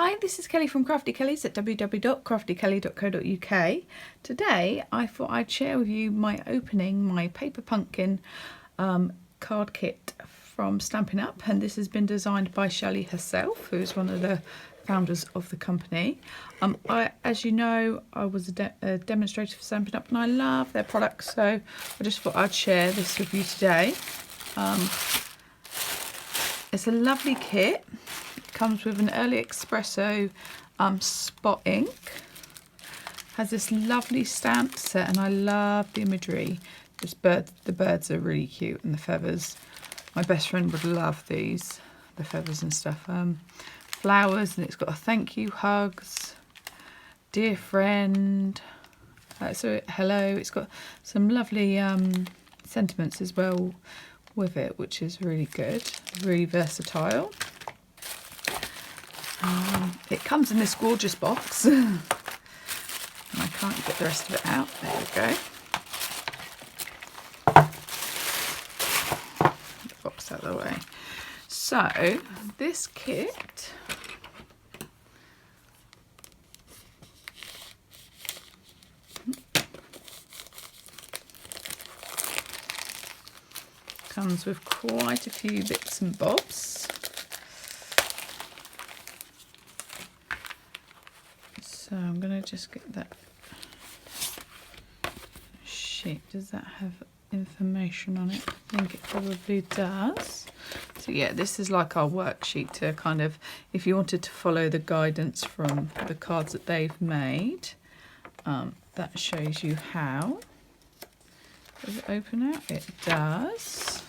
Hi, this is Kelly from Crafty Kellys at www.craftykelly.co.uk. Today I thought I'd share with you my opening my paper pumpkin card kit from Stampin' Up, and this has been designed by Shelli herself, who's one of the founders of the company. As you know, I was a demonstrator for Stampin' Up and I love their products, so I just thought I'd share this with you today. It's a lovely kit. It comes with an early espresso spot ink. Has this lovely stamp set, and I love the imagery. The birds are really cute, and the feathers. My best friend would love these, the feathers and stuff. Flowers, and it's got a thank you, hugs, dear friend. So hello. It's got some lovely sentiments as well with it, which is really good, really versatile. It comes in this gorgeous box. I can't get the rest of it out. There we go. Get the box out of the way. So this kit comes with quite a few bits and bobs. So I'm going to just get that sheet. Does that have information on it? I think it probably does. So yeah, this is like our worksheet to kind of, if you wanted to follow the guidance from the cards that they've made, that shows you how. Does it open out? It does.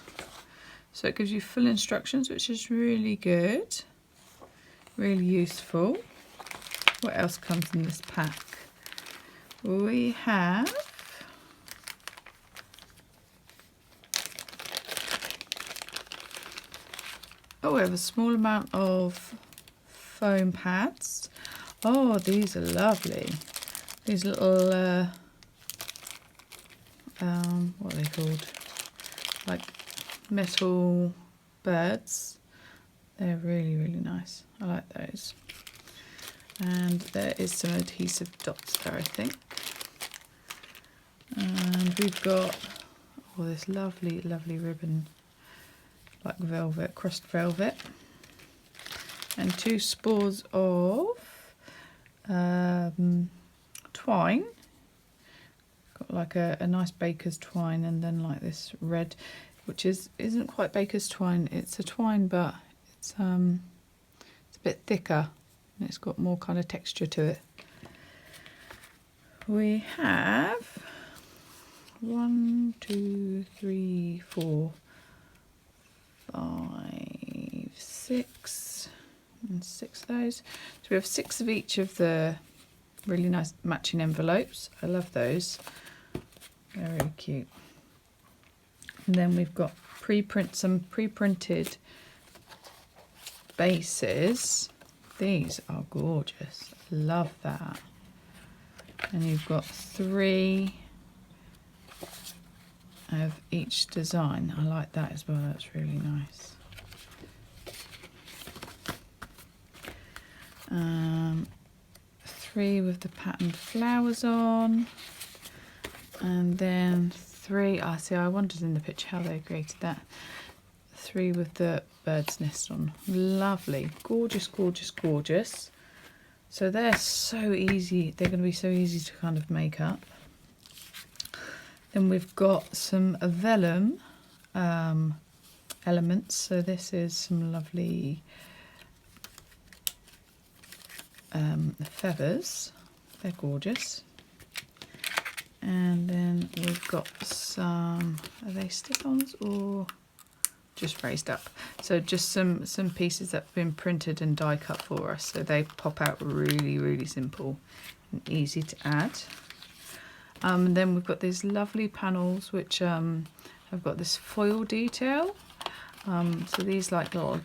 So it gives you full instructions, which is really good, really useful. What else comes in this pack? We have we have a small amount of foam pads. Oh, these are lovely. These little what are they called? Like metal birds. They're really, really nice. I like those. And there is some adhesive dots there, I think. And we've got this lovely, lovely ribbon, like velvet, crushed velvet. And 2 spores of twine. Got like a nice baker's twine, and then like this red, which isn't quite baker's twine. It's a twine, but it's a bit thicker. And it's got more kind of texture to it. We have 1, 2, 3, 4, 5, 6, and 6 of those. So we have 6 of each of the really nice matching envelopes. I love those. They're really cute. And then we've got some pre-printed bases. These are gorgeous. I love that. And you've got 3 of each design. I like that as well. That's really nice. 3 with the patterned flowers on. And then 3. See, I wondered in the picture how they created that. 3 with the bird's nest on. Lovely. Gorgeous, gorgeous, gorgeous. So they're so easy. They're going to be so easy to kind of make up. Then we've got some vellum elements. So this is some lovely feathers. They're gorgeous. And then we've got some, are they stick-ons or just raised up? So just some pieces that have been printed and die cut for us, so they pop out really, really simple and easy to add. And then we've got these lovely panels which have got this foil detail. So these like little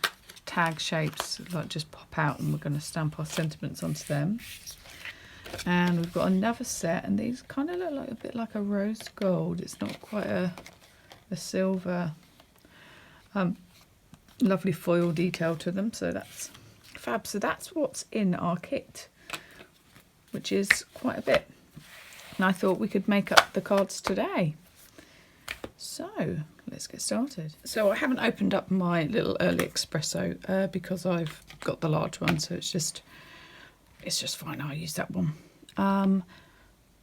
tag shapes like just pop out, and we're going to stamp our sentiments onto them. And we've got another set, and these kind of look like a bit like a rose gold. It's not quite a silver. Lovely foil detail to them, so that's fab. So that's what's in our kit, which is quite a bit. And I thought we could make up the cards today. So let's get started. So I haven't opened up my little early espresso because I've got the large one, so it's just fine. I'll use that one.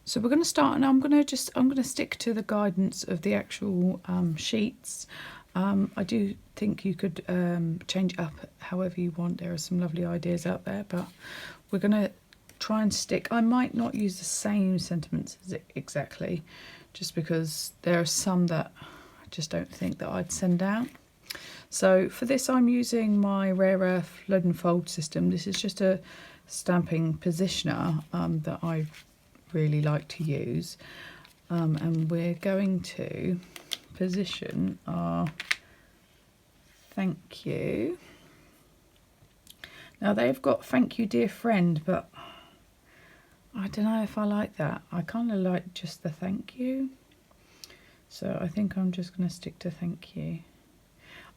So we're going to start, and I'm going to stick to the guidance of the actual sheets. I do think you could change it up however you want. There are some lovely ideas out there, but we're going to try and stick. I might not use the same sentiments as it exactly, just because there are some that I just don't think that I'd send out. So for this, I'm using my Rare Earth load and fold system. This is just a stamping positioner that I really like to use, and we're going to position our thank you. Now they've got thank you dear friend, but I don't know if I like that. I kind of like just the thank you, so I think I'm just going to stick to thank you.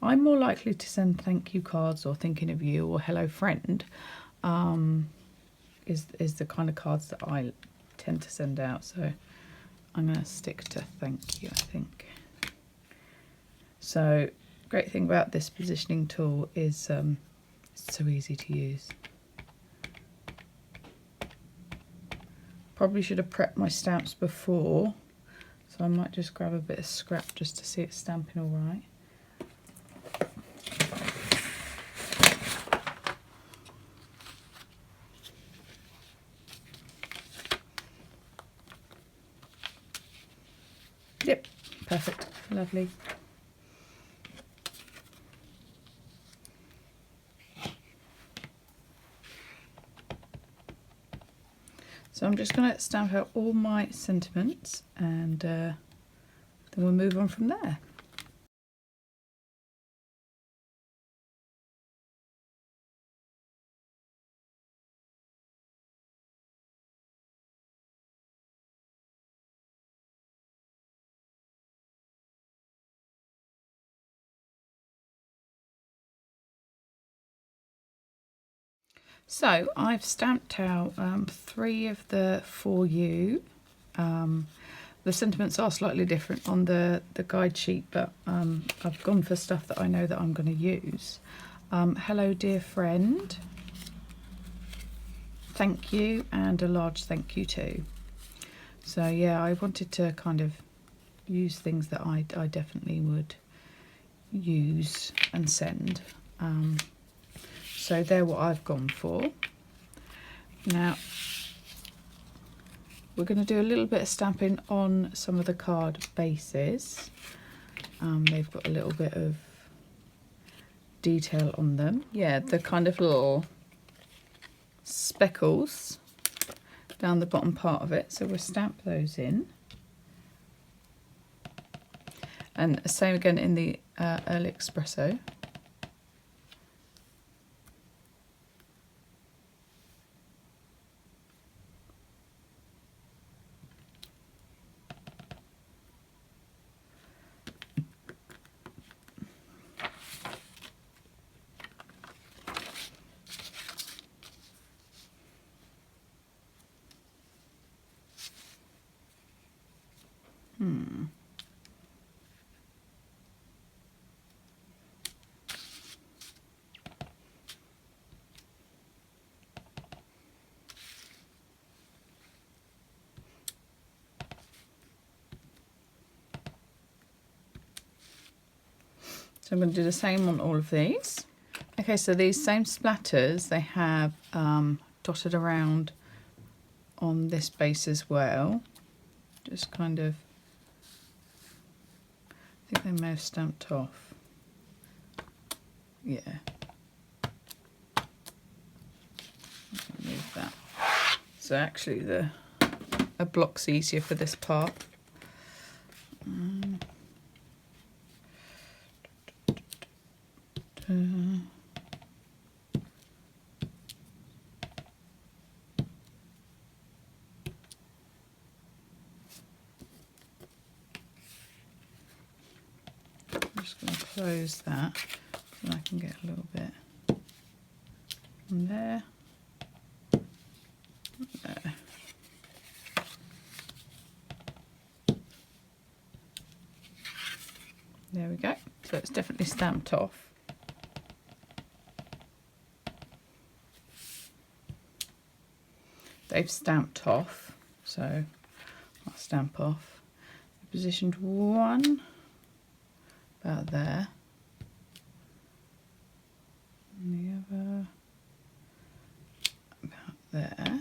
I'm more likely to send thank you cards or thinking of you or hello friend is the kind of cards that I tend to send out, so I'm going to stick to thank you, I think. So great thing about this positioning tool is it's so easy to use. Probably should have prepped my stamps before, so I might just grab a bit of scrap just to see it stamping all right. Yep, perfect, lovely. So I'm just going to stamp out all my sentiments, and then we'll move on from there. So I've stamped out 3 of the For You. The sentiments are slightly different on the guide sheet, but I've gone for stuff that I know that I'm going to use. Hello dear friend, thank you, and a large thank you too. So yeah, I wanted to kind of use things that I definitely would use and send. So they're what I've gone for. Now we're going to do a little bit of stamping on some of the card bases. They've got a little bit of detail on them. Yeah, the kind of little speckles down the bottom part of it. So we'll stamp those in. And same again in the early espresso. So I'm going to do the same on all of these. Okay, so these same splatters, they have dotted around on this base as well. Just kind of, I think they may have stamped off. Yeah. Move that. So actually a block's easier for this part. I'm just going to close that so I can get a little bit. And there. There. There we go. So it's definitely stamped off. They've stamped off, so I'll stamp off. Positioned one about there, and the other about there,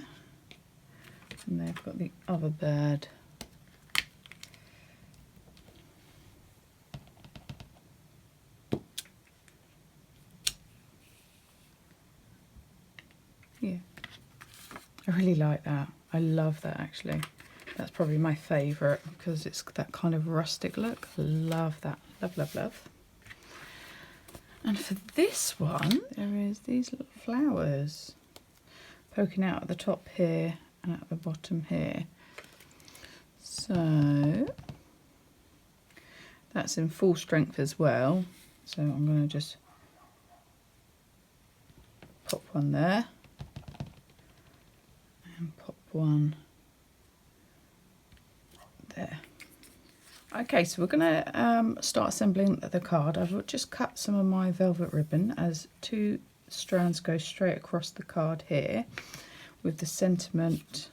and they've got the other bird here. I really like that. I love that actually. That's probably my favourite because it's that kind of rustic look. I love that. Love, love, love. And for this one, there is these little flowers poking out at the top here and at the bottom here. So that's in full strength as well. So I'm going to just pop one there and pop one there. Okay, so we're going to start assembling the card. I've just cut some of my velvet ribbon as 2 strands go straight across the card here with the sentiment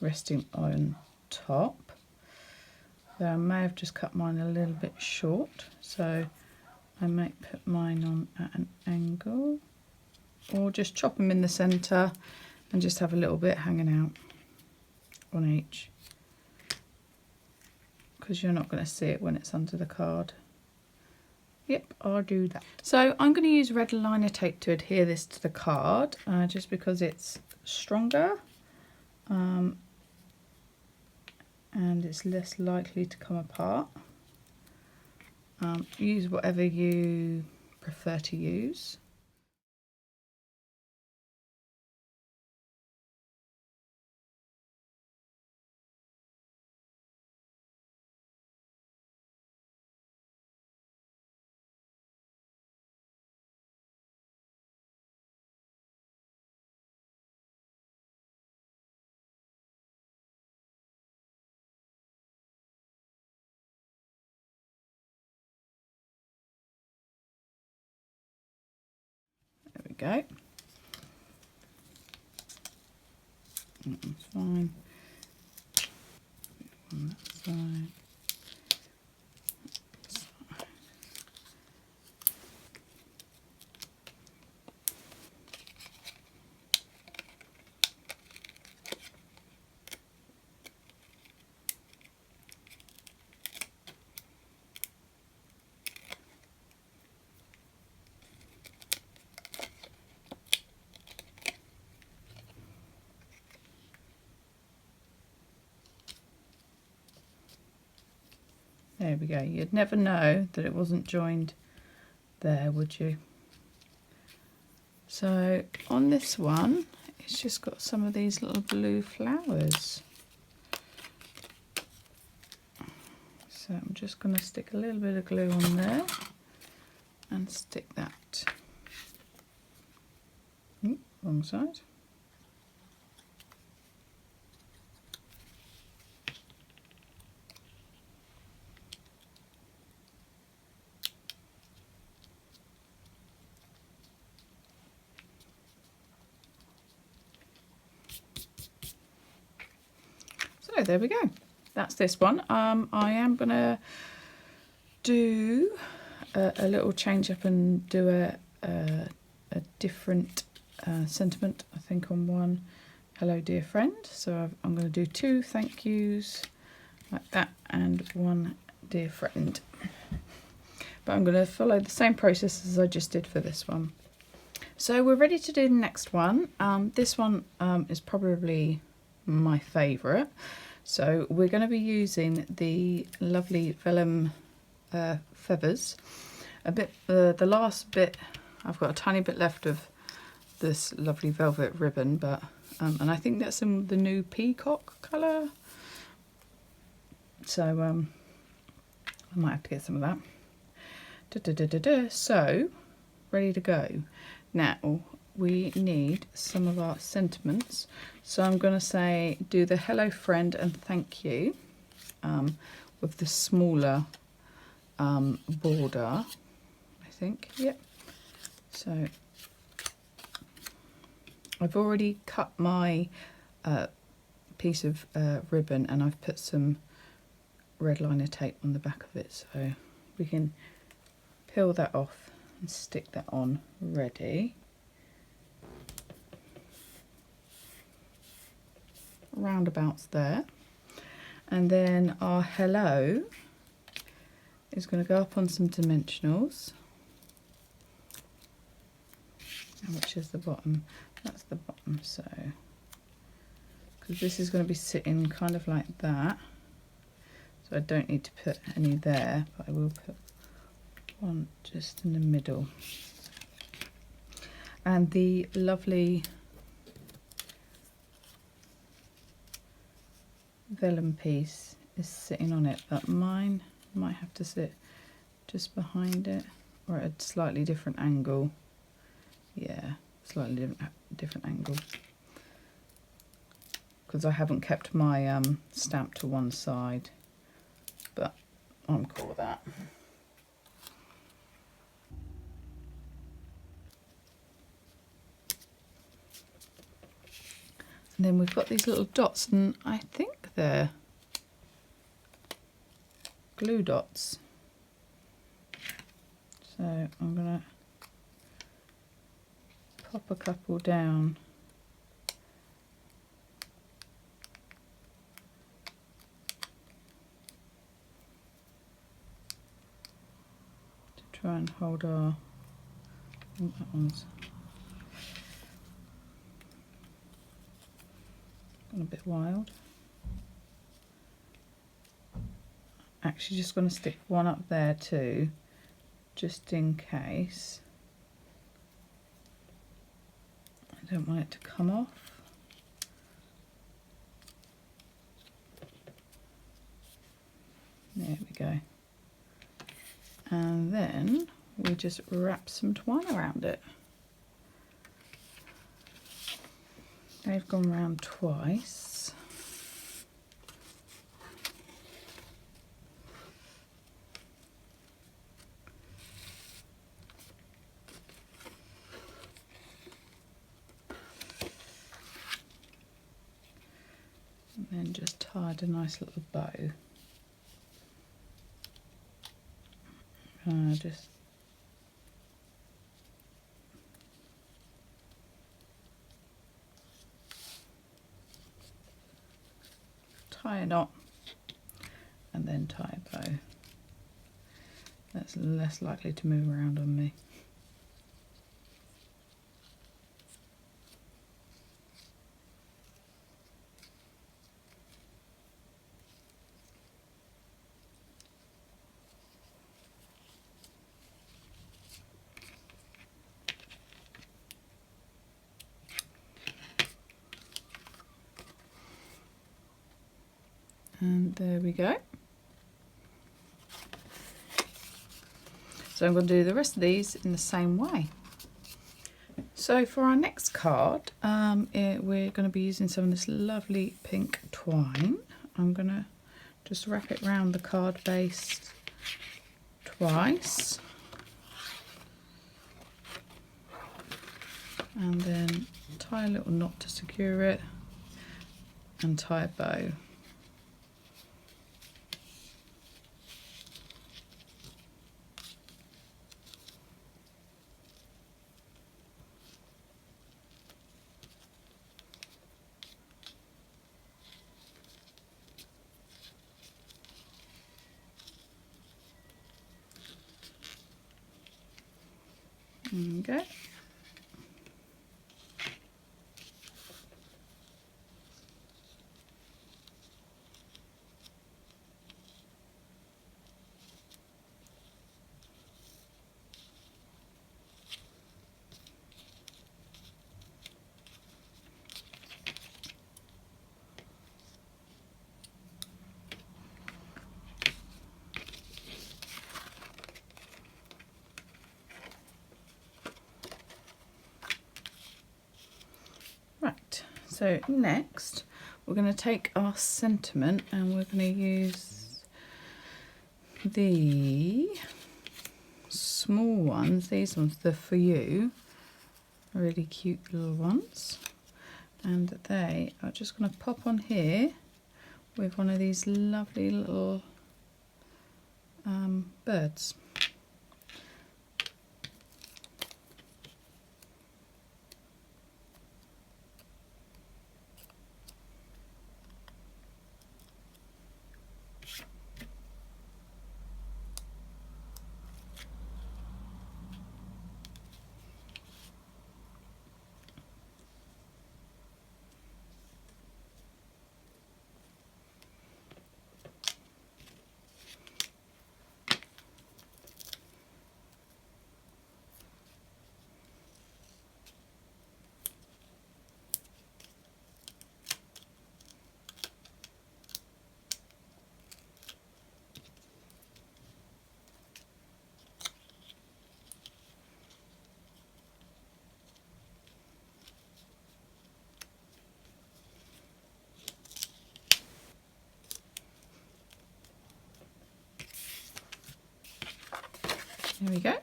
resting on top. So I may have just cut mine a little bit short, so I might put mine on at an angle or just chop them in the centre and just have a little bit hanging out on each, because you're not going to see it when it's under the card. Yep, I'll do that. So I'm going to use red liner tape to adhere this to the card, just because it's stronger and it's less likely to come apart. Use whatever you prefer to use. There we go. That's fine. On that side. There we go. You'd never know that it wasn't joined there, would you? So on this one, it's just got some of these little blue flowers. So I'm just going to stick a little bit of glue on there and stick that. Wrong side. So there we go. That's this one. I am going to do a little change up and do a different sentiment, I think, on one. Hello dear friend. So I'm going to do 2 thank yous like that and 1 dear friend. But I'm going to follow the same process as I just did for this one. So we're ready to do the next one. This one is probably my favourite. So we're going to be using the lovely vellum feathers. The last bit, I've got a tiny bit left of this lovely velvet ribbon, but and I think that's in the new peacock colour. So I might have to get some of that. So ready to go. Now we need some of our sentiments. So I'm going to say do the hello friend and thank you with the smaller border, I think. Yep. So I've already cut my piece of ribbon, and I've put some red liner tape on the back of it, so we can peel that off and stick that on ready. Roundabouts there, and then our hello is going to go up on some dimensionals, which is the bottom. That's the bottom, so because this is going to be sitting kind of like that, so I don't need to put any there, but I will put one just in the middle. And the lovely vellum piece is sitting on it, but mine might have to sit just behind it or at a slightly different angle. Yeah, slightly different angle, because I haven't kept my stamp to one side, but I'm cool with that. And then we've got these little dots, and I think they're glue dots. So I'm going to pop a couple down. To try and hold our, I think that one's gone a bit wild. Actually just going to stick one up there too, just in case. I don't want it to come off. There we go. And then we just wrap some twine around it. They've gone round twice. And then just tied a nice little bow. Just tie a knot and then tie a bow. That's less likely to move around on me. And there we go. So I'm going to do the rest of these in the same way. So for our next card, we're going to be using some of this lovely pink twine. I'm going to just wrap it around the card base twice. And then tie a little knot to secure it and tie a bow. Okay. So next we're going to take our sentiment and we're going to use the small ones. These ones, they're for you. Really cute little ones. And they are just going to pop on here with one of these lovely little birds. There we go.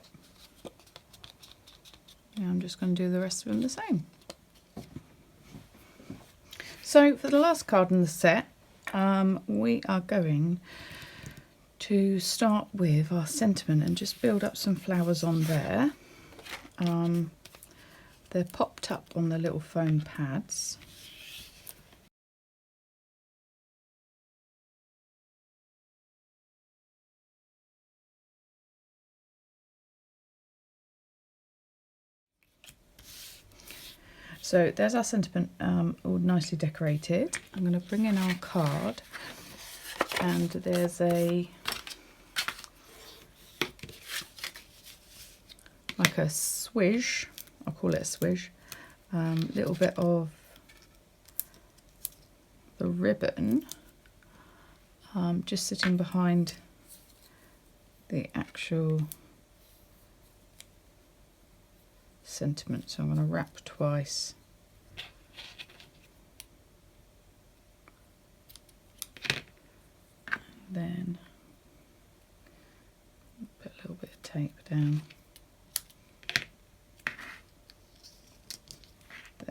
Now I'm just going to do the rest of them the same. So for the last card in the set, we are going to start with our sentiment and just build up some flowers on there. They're popped up on the little foam pads. So there's our sentiment all nicely decorated. I'm going to bring in our card, and there's like a swish, I'll call it a swish, little bit of the ribbon just sitting behind the actual sentiment. So I'm going to wrap twice. Then put a little bit of tape down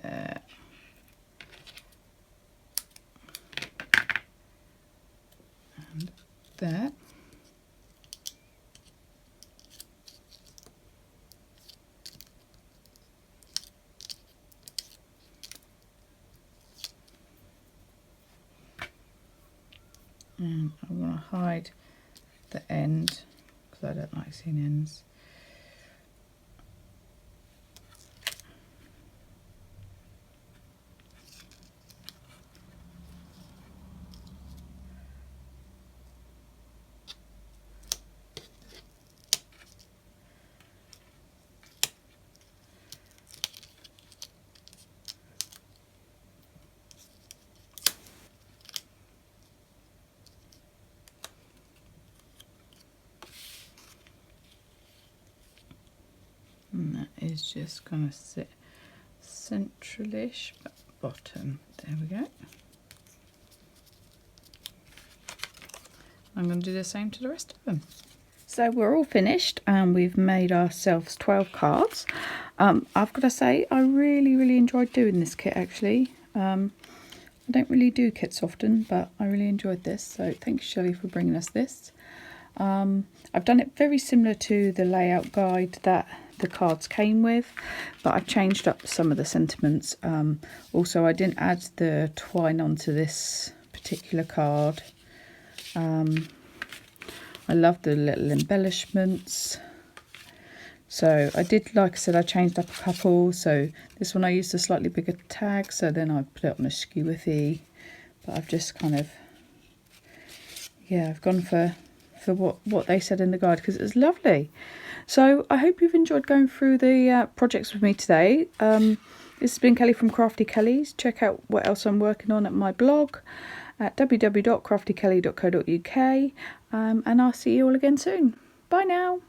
there. And there. And I want to hide the end because I don't like seeing ends. And that is just going to sit centralish, but bottom. There we go. I'm going to do the same to the rest of them. So we're all finished and we've made ourselves 12 cards. I've got to say I really enjoyed doing this kit actually. I don't really do kits often, but I really enjoyed this. So thank you, Shelli, for bringing us this. I've done it very similar to the layout guide that the cards came with, but I've changed up some of the sentiments. Also, I didn't add the twine onto this particular card. I love the little embellishments. So I did, like I said, I changed up a couple. So this one I used a slightly bigger tag, so then I put it on a skewy. But I've just kind of, yeah, I've gone for what they said in the guide because it's lovely. So I hope you've enjoyed going through the projects with me today. This has been Kelly from Crafty Kellys. Check out what else I'm working on at my blog at www.craftykelly.co.uk, and I'll see you all again soon. Bye now.